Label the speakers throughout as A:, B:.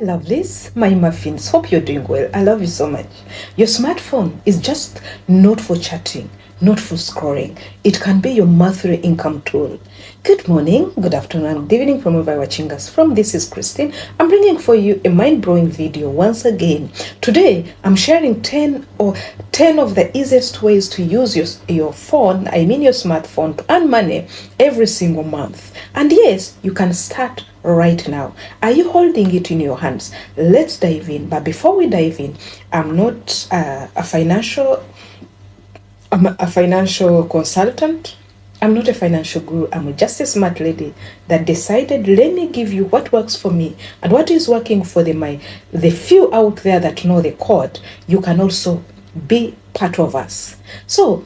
A: Lovelies, my muffins, hope you're doing well. I love you so much. Your smartphone is just not for chatting, not for scrolling. It can be your monthly income tool. Good morning, good afternoon, good evening from wherever you're watching us from. This is Christine. I'm bringing for you a mind-blowing video once again. Today, I'm sharing 10 of the easiest ways to use your phone, your smartphone, to earn money every single month. And yes, you can start right now. Are you holding it in your hands? Let's dive in. But before we dive in, I'm not a financial consultant. I'm not a financial guru. I'm just a smart lady that decided, let me give you what works for me and what is working for the few out there that know the code. You can also be part of us. So,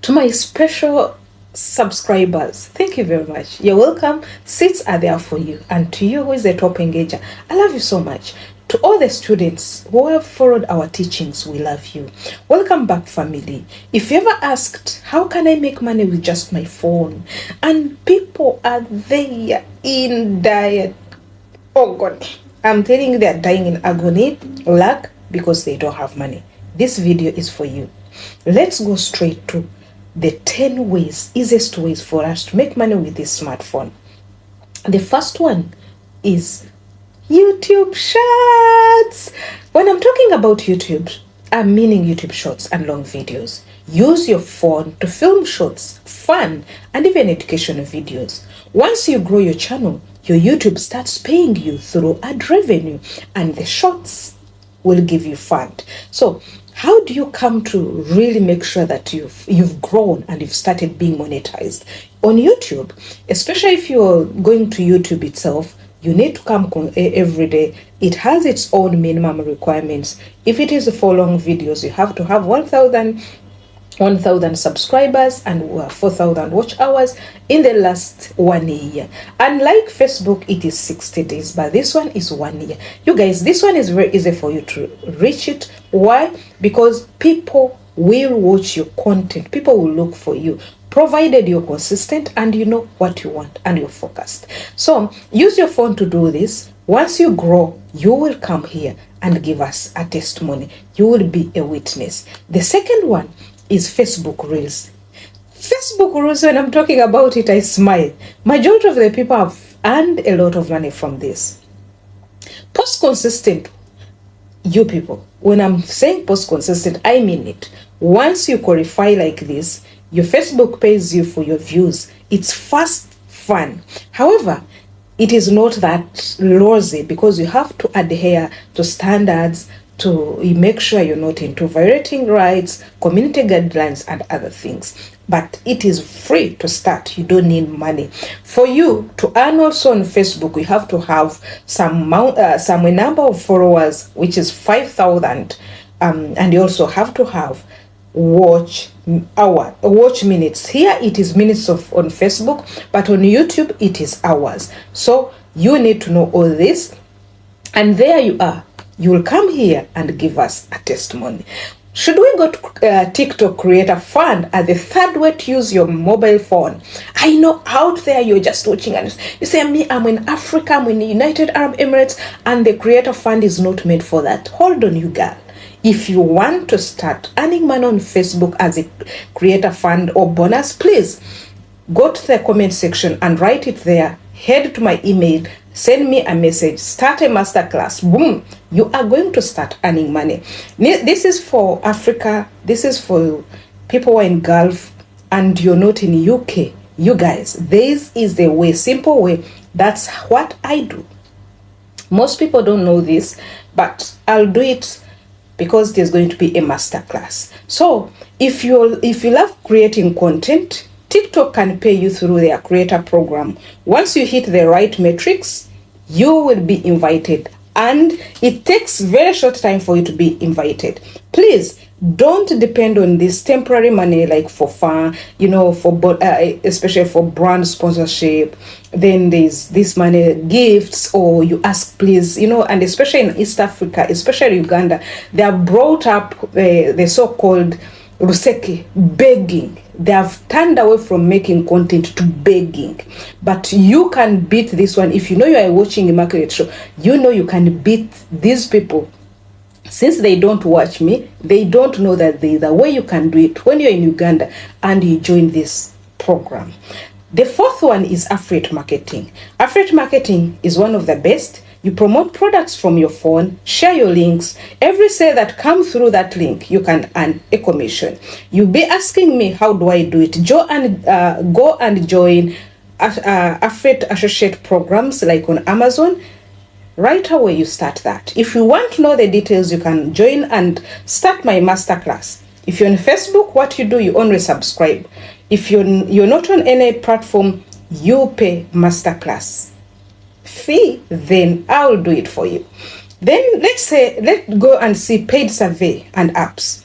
A: to my special subscribers, thank you very much. You're welcome. Seats are there for you. And to you who is a top engager, I love you so much. To all the students who have followed our teachings, we love you. Welcome back, family. If you ever asked, how can I make money with just my phone? And people are there in dire, oh God, I'm telling you, they're dying in agony, lack, because they don't have money. This video is for you. Let's go straight to the 10 easiest ways for us to make money with this smartphone. The first one is YouTube Shorts. When I'm talking about YouTube, I'm meaning YouTube Shorts and long videos. Use your phone to film shorts, fun, and even educational videos. Once you grow your channel, your YouTube starts paying you through ad revenue, and the shorts will give you fund. So how do you come to really make sure that you've grown and you've started being monetized? On YouTube, especially if you're going to YouTube itself, you need to come every day. It has its own minimum requirements. If it is for long videos, you have to have 1,000 subscribers and 4,000 watch hours in the last 1 year. Unlike Facebook, it is 60 days, but this one is 1 year. You guys, this one is very easy for you to reach it. Why? Because people will watch your content. People will look for you, provided you're consistent and you know what you want and you're focused. So use your phone to do this. Once you grow, you will come here and give us a testimony. You will be a witness. The second one is Facebook Reels. Facebook Reels, when I'm talking about it, I smile. Majority of the people have earned a lot of money from this. Post consistent, you people. When I'm saying post consistent, I mean it. Once you qualify like this, your Facebook pays you for your views. It's fast, fun. However, it is not that rosy because you have to adhere to standards, to make sure you're not into violating rights, community guidelines, and other things. But it is free to start. You don't need money. For you to earn also on Facebook, you have to have some number of followers, which is 5,000. And you also have to have watch minutes. Here it is minutes on Facebook, but on YouTube it is hours. So you need to know all this. And there you are. You will come here and give us a testimony. Should we go to TikTok Creator Fund as the third way to use your mobile phone? I know out there you're just watching and you say, I'm in Africa, I'm in the United Arab Emirates, and the Creator Fund is not made for that. Hold on, you girl. If you want to start earning money on Facebook as a Creator Fund or bonus, please go to the comment section and write it there. Head to my email, send me a message, start a masterclass. Boom, you are going to start earning money. This is for Africa. This is for people who are in Gulf and you're not in UK. You guys, this is the way, simple way. That's what I do. Most people don't know this, but I'll do it because there's going to be a masterclass. So if you love creating content, TikTok can pay you through their creator program. Once you hit the right metrics, you will be invited. And it takes very short time for you to be invited. Please don't depend on this temporary money like for fun, especially for brand sponsorship. Then there's this money, gifts, or you ask please, and especially in East Africa, especially Uganda, they have brought up the so-called Ruseki, begging. they have turned away from making content to begging. But you can beat this one. If you know you are watching a market show, you know you can beat these people. Since they don't watch me, they don't know that there is a way you can do it when you're in Uganda and you join this program. The fourth one is affiliate marketing. Affiliate marketing is one of the best. You promote products from your phone, share your links. Every sale that comes through that link, you can earn a commission. You'll be asking me, how do I do it? Go and join affiliate associate programs like on Amazon. Right away, you start that. If you want to know the details, you can join and start my masterclass. If you're on Facebook, what you do, you only subscribe. If you're not on any platform, you pay masterclass fee, then I'll do it for you. Then let's go and see paid survey and apps.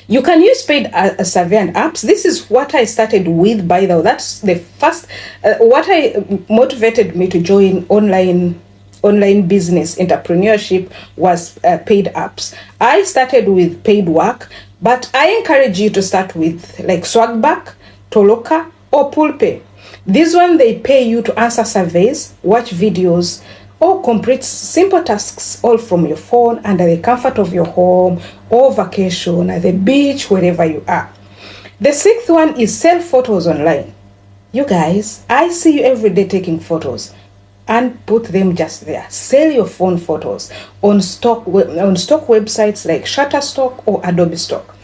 A: You can use paid survey and apps. This is what I started with, by the way. That's the first, what I motivated me to join online business entrepreneurship was paid apps. I started with paid work, but I encourage you to start with like Swagback, Toloka, or Pulpe. This one, they pay you to answer surveys, watch videos, or complete simple tasks all from your phone under the comfort of your home or vacation at the beach, wherever you are. The sixth one is sell photos online. You guys, I see you every day taking photos and put them just there. Sell your phone photos on stock websites like Shutterstock or Adobe Stock.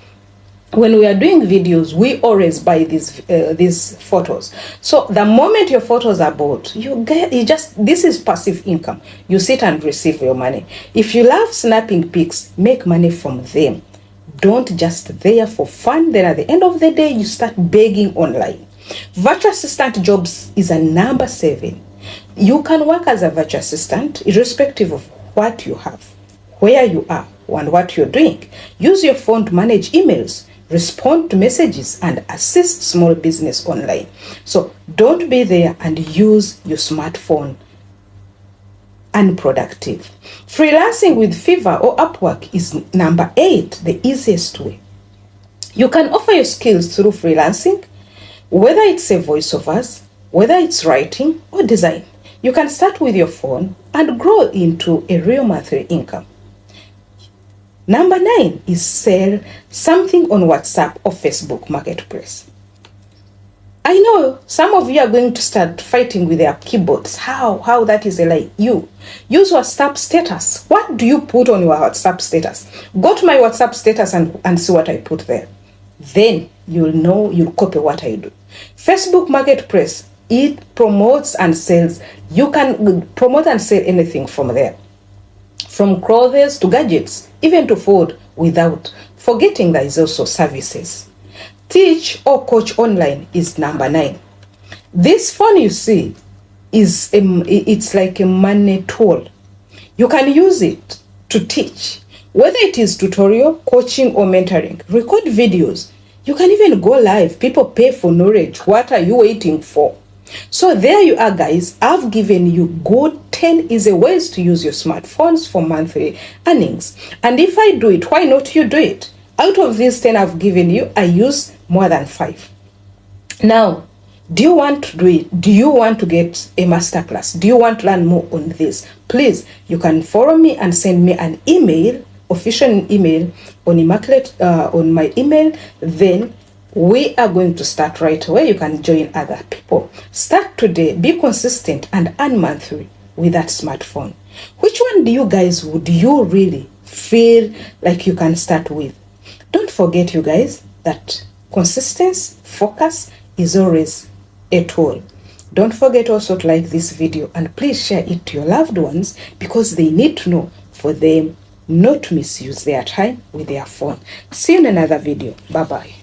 A: When we are doing videos, we always buy these photos. So the moment your photos are bought, this is passive income. You sit and receive your money. If you love snapping pics, make money from them. Don't just there for fun. Then at the end of the day, you start begging online. Virtual assistant jobs is a number 7. You can work as a virtual assistant irrespective of what you have, where you are, and what you're doing. Use your phone to manage emails, respond to messages, and assist small business online. So don't be there and use your smartphone unproductive. Freelancing with Fiverr or Upwork is number 8, the easiest way. You can offer your skills through freelancing, whether it's a voiceovers, whether it's writing or design. You can start with your phone and grow into a real monthly income. Number 9 is sell something on WhatsApp or Facebook Marketplace. I know some of you are going to start fighting with their keyboards. How that is a lie. You use WhatsApp status. What do you put on your WhatsApp status? Go to my WhatsApp status and see what I put there. Then you'll copy what I do. Facebook Marketplace, it promotes and sells. You can promote and sell anything from there. From clothes to gadgets, even to food, without forgetting there is also services. Teach or coach online is number 9. This phone you see it's like a money tool. You can use it to teach, whether it is tutorial, coaching, or mentoring. Record videos. You can even go live. People pay for knowledge. What are you waiting for? So there you are, guys. I've given you good 10 easy ways to use your smartphones for monthly earnings. And if I do it, why not you do it? Out of these 10 I've given you, I use more than 5. Now, do you want to do it? Do you want to get a masterclass? Do you want to learn more on this? Please, you can follow me and send me an email, official email on my email. Then we are going to start right away. You can join other people. Start today, be consistent, and earn monthly with that smartphone. Which one would you really feel like you can start with? Don't forget, you guys, that consistency, focus is always a tool. Don't forget also to like this video and please share it to your loved ones because they need to know for them not to misuse their time with their phone. See you in another video. Bye-bye.